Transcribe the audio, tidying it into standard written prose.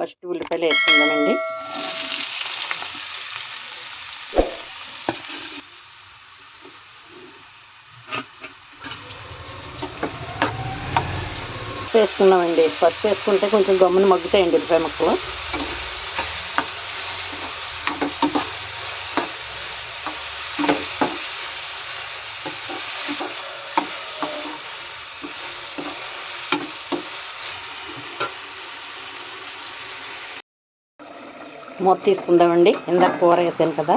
First ఉల్లిపాయలు వేసుకుందామండి. వేసుకున్నామండి. పసుపు వేసుకుంటే కొంచెం గమ్మున మగ్గుతాయండి ఉల్లిపాయ ముక్కలు. మూత తీసుకుందామండి. ఇందాక కూర వేసాను కదా.